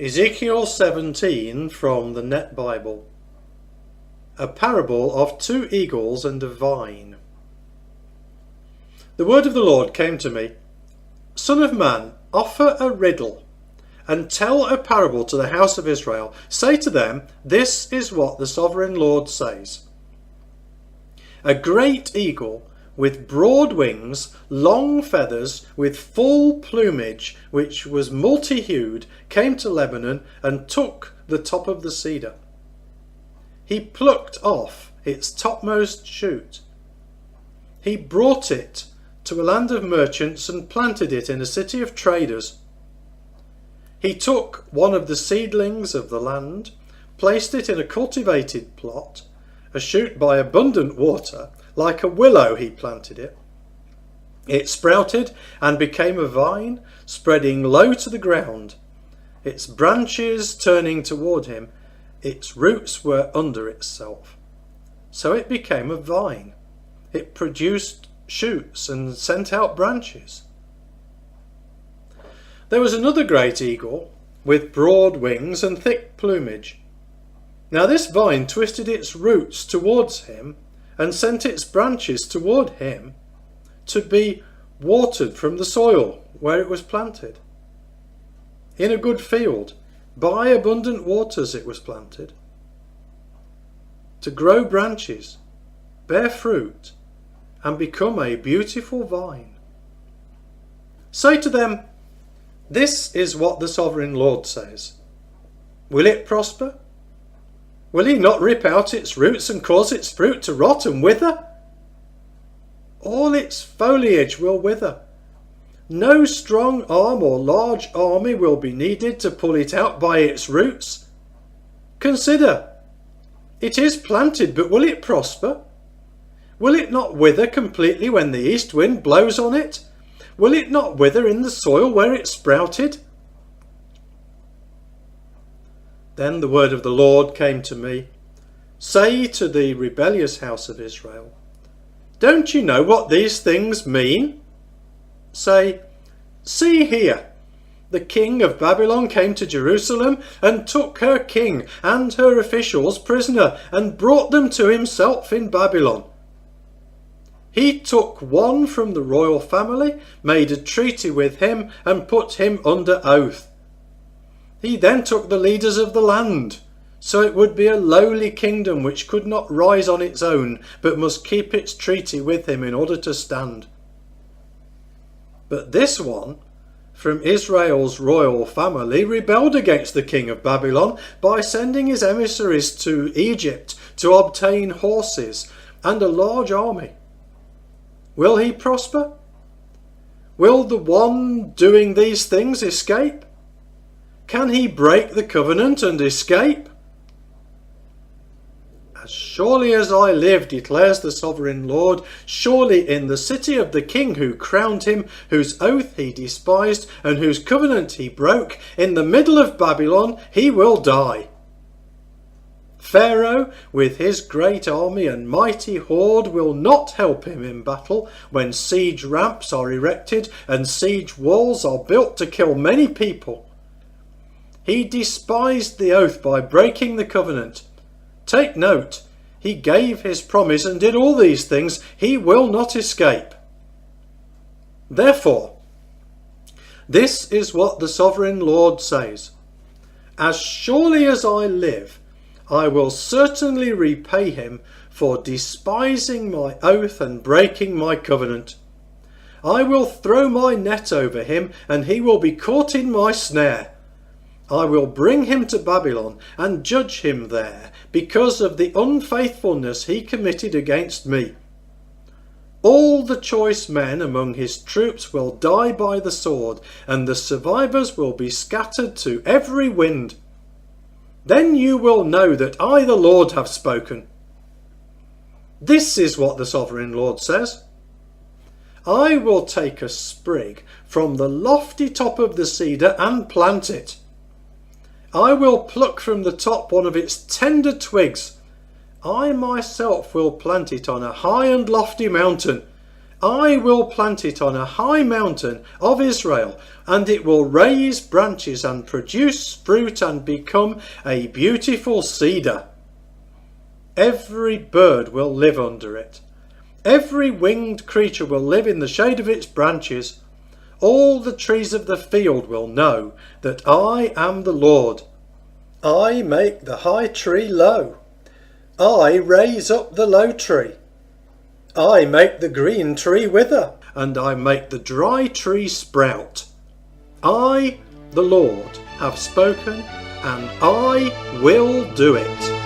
Ezekiel 17 from the Net Bible. A parable of 2 eagles and a vine. The word of the Lord came to me. Son of man, offer a riddle and tell a parable to the house of Israel. Say to them, this is what the sovereign Lord says. A great eagle with broad wings, long feathers, with full plumage, which was multi-hued, came to Lebanon and took the top of the cedar. He plucked off its topmost shoot. He brought it to a land of merchants and planted it in a city of traders. He took one of the seedlings of the land, placed it in a cultivated plot, a shoot by abundant water. Like a willow he planted it. It sprouted and became a vine, spreading low to the ground. Its branches turning toward him, its roots were under itself. So it became a vine. It produced shoots and sent out branches. There was another great eagle with broad wings and thick plumage. Now this vine twisted its roots towards him and sent its branches toward him to be watered from the soil where it was planted. In a good field, by abundant waters it was planted, to grow branches, bear fruit, and become a beautiful vine. Say to them, this is what the sovereign Lord says. Will it prosper? Will he not rip out its roots and cause its fruit to rot and wither? All its foliage will wither. No strong arm or large army will be needed to pull it out by its roots. Consider, it is planted, but will it prosper? Will it not wither completely when the east wind blows on it? Will it not wither in the soil where it sprouted? Then the word of the Lord came to me. Say to the rebellious house of Israel, don't you know what these things mean? Say, see here, the king of Babylon came to Jerusalem and took her king and her officials prisoner and brought them to himself in Babylon. He took one from the royal family, made a treaty with him and put him under oath. He then took the leaders of the land, so it would be a lowly kingdom which could not rise on its own, but must keep its treaty with him in order to stand. But this one, from Israel's royal family, rebelled against the king of Babylon by sending his emissaries to Egypt to obtain horses and a large army. Will he prosper? Will the one doing these things escape? Can he break the covenant and escape? As surely as I live, declares the sovereign Lord, surely in the city of the king who crowned him, whose oath he despised, and whose covenant he broke, in the middle of Babylon he will die. Pharaoh, with his great army and mighty horde, will not help him in battle when siege ramps are erected and siege walls are built to kill many people. He despised the oath by breaking the covenant. Take note, he gave his promise and did all these things. He will not escape. Therefore, this is what the sovereign Lord says. As surely as I live, I will certainly repay him for despising my oath and breaking my covenant. I will throw my net over him, and he will be caught in my snare. I will bring him to Babylon and judge him there because of the unfaithfulness he committed against me. All the choice men among his troops will die by the sword, and the survivors will be scattered to every wind. Then you will know that I, the Lord, have spoken. This is what the sovereign Lord says. I will take a sprig from the lofty top of the cedar and plant it. I will pluck from the top one of its tender twigs. I myself will plant it on a high and lofty mountain, I will plant it on a high mountain of Israel, and it will raise branches and produce fruit and become a beautiful cedar. Every bird will live under it. Every winged creature will live in the shade of its branches. All the trees of the field will know that I am the Lord. I make the high tree low. I raise up the low tree. I make the green tree wither, and I make the dry tree sprout. I, the Lord, have spoken, and I will do it.